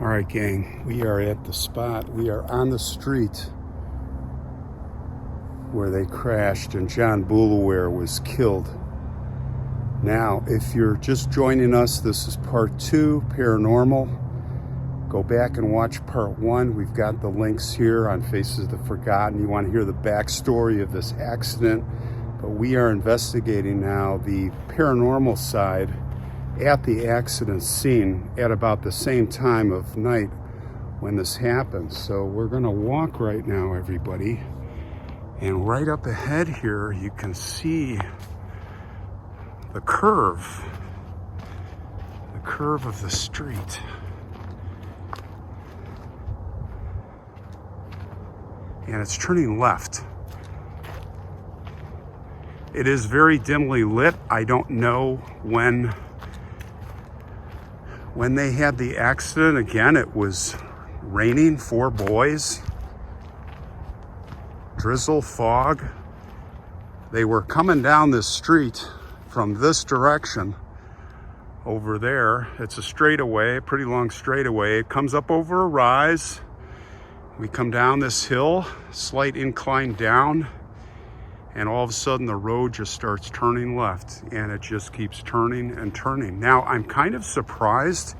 All right, gang, we are at the spot. We are on the street where they crashed and John Boulaware was killed. Now, if you're just joining us, this is part 2, Paranormal. Go back and watch part 1. We've got the links here on Faces of the Forgotten. You want to hear the backstory of this accident. But we are investigating now the paranormal side at the accident scene at about the same time of night when this happened. So we're going to walk right now, everybody. And right up ahead here, you can see the curve of the street. And it's turning left. It is very dimly lit. I don't know when they had the accident. Again, it was raining, 4 boys, drizzle, fog. They were coming down this street from this direction over there. It's a straightaway, a pretty long straightaway. It comes up over a rise. We come down this hill, slight incline down, and all of a sudden the road just starts turning left, and it just keeps turning and turning. Now, I'm kind of surprised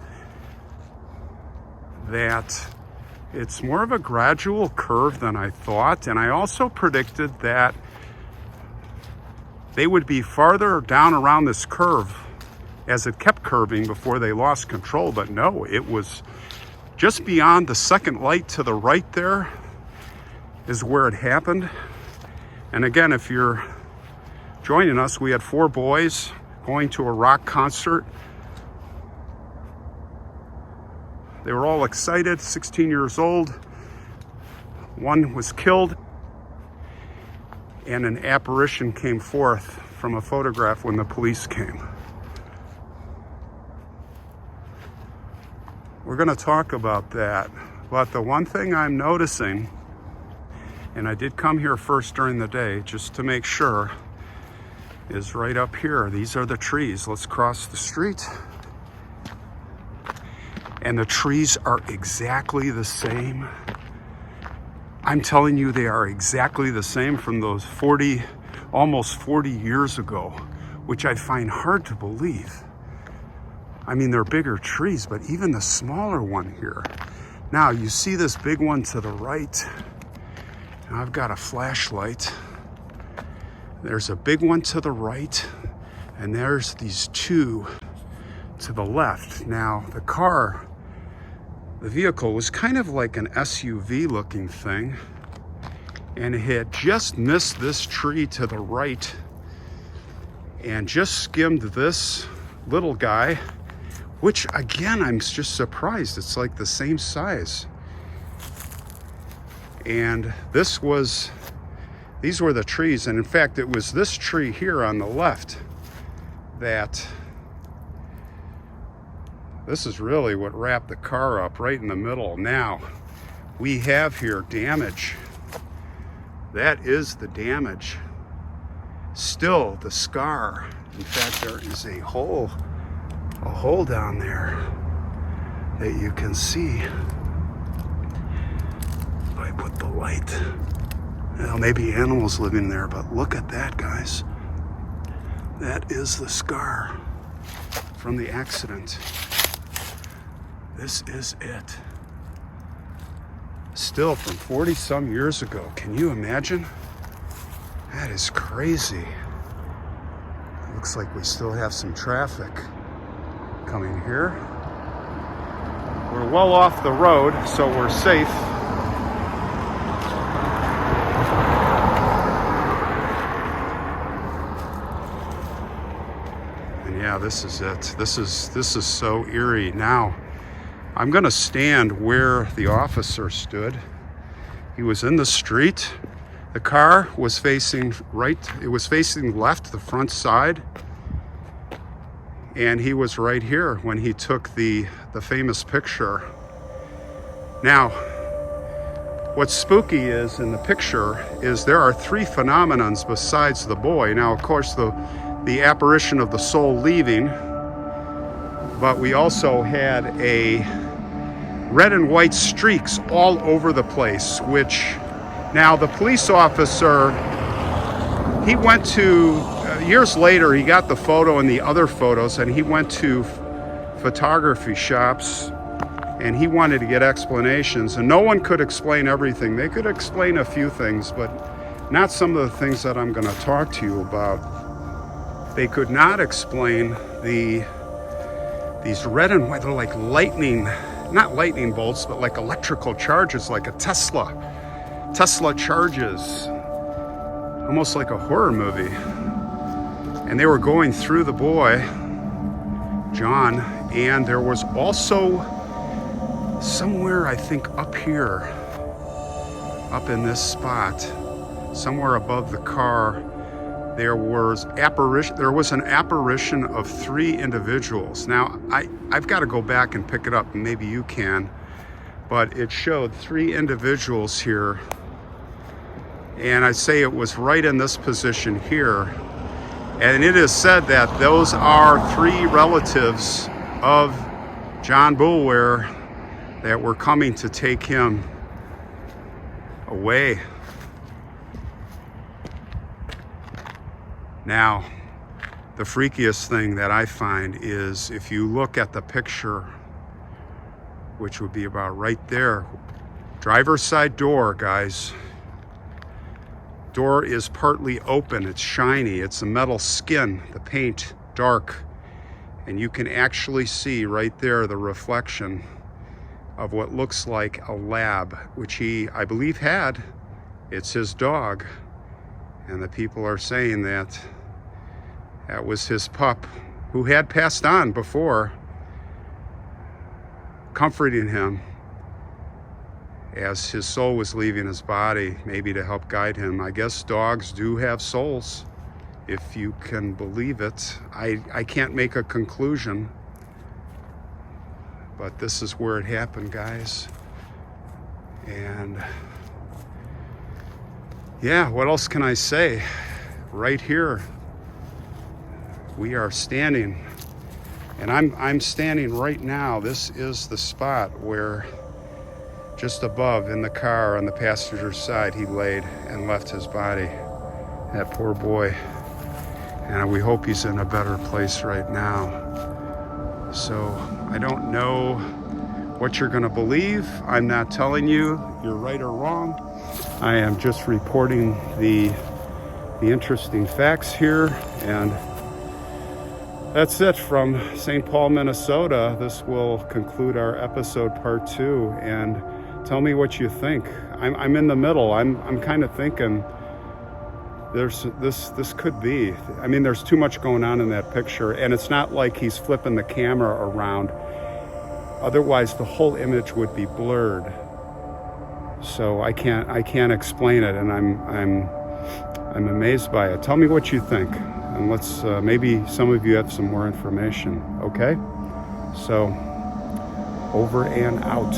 that it's more of a gradual curve than I thought, and I also predicted that they would be farther down around this curve as it kept curving before they lost control. But no, it was just beyond the second light to the right there is where it happened. And again, if you're joining us, we had 4 boys going to a rock concert. They were all excited, 16 years old. One was killed, and an apparition came forth from a photograph when the police came. We're going to talk about that. But the one thing I'm noticing, and I did come here first during the day just to make sure, is right up here. These are the trees. Let's cross the street. And the trees are exactly the same. I'm telling you, they are exactly the same from those almost 40 years ago, which I find hard to believe. I mean, they're bigger trees, but even the smaller one here. Now, you see this big one to the right. Now, I've got a flashlight. There's a big one to the right, and there's these 2 to the left. Now, the vehicle was kind of like an SUV looking thing, and it had just missed this tree to the right and just skimmed this little guy, which again, I'm just surprised. It's like the same size. And these were the trees. And in fact, it was this tree here on the left that this is really what wrapped the car up right in the middle. Now, we have here damage. That is the damage. Still, the scar. In fact, there is a hole down there that you can see. If I put the light, well, maybe animals living there, but look at that, guys. That is the scar from the accident. This is it. Still from 40 some years ago. Can you imagine? That is crazy. It looks like we still have some traffic coming here. We're well off the road, so we're safe. And yeah, this is it. This is so eerie. Now, I'm going to stand where the officer stood. He was in the street. The car was facing right. It was facing left, the front side. And he was right here when he took the famous picture. Now, what's spooky is in the picture is there are 3 phenomenons besides the boy. Now, of course, the apparition of the soul leaving, but we also had a red and white streaks all over the place, which now the police officer, he went to, years later, he got the photo and the other photos, and he went to photography shops and he wanted to get explanations, and no one could explain everything. They could explain a few things, but not some of the things that I'm going to talk to you about. They could not explain these red and white, they're like lightning, not lightning bolts, but like electrical charges, like a Tesla charges, almost like a horror movie. And they were going through the boy, John, and there was also somewhere, I think up here, up in this spot, somewhere above the car, there was an apparition of 3 individuals. Now, I've got to go back and pick it up, and maybe you can, but it showed 3 individuals here, and I say it was right in this position here, and it is said that those are 3 relatives of John Boulware that were coming to take him away. Now, the freakiest thing that I find is if you look at the picture, which would be about right there, driver's side door, guys. Door is partly open, it's shiny, it's a metal skin, the paint dark, and you can actually see right there the reflection of what looks like a lab, which he, I believe, had. It's his dog, and the people are saying that that was his pup, who had passed on before, comforting him as his soul was leaving his body, maybe to help guide him. I guess dogs do have souls, if you can believe it. I can't make a conclusion, but this is where it happened, guys. And yeah, what else can I say? Right here, we are standing, and I'm standing right now. This is the spot where, just above in the car on the passenger's side, he laid and left his body. That poor boy. And we hope he's in a better place right now. So I don't know what you're gonna believe. I'm not telling you you're right or wrong. I am just reporting the interesting facts here, and that's it from St. Paul, Minnesota. This will conclude our episode part 2, and tell me what you think. I'm in the middle. I'm kind of thinking this could be. I mean, there's too much going on in that picture, and it's not like he's flipping the camera around. Otherwise, the whole image would be blurred. So I can't explain it, and I'm amazed by it. Tell me what you think, and let's maybe some of you have some more information. Okay, so over and out.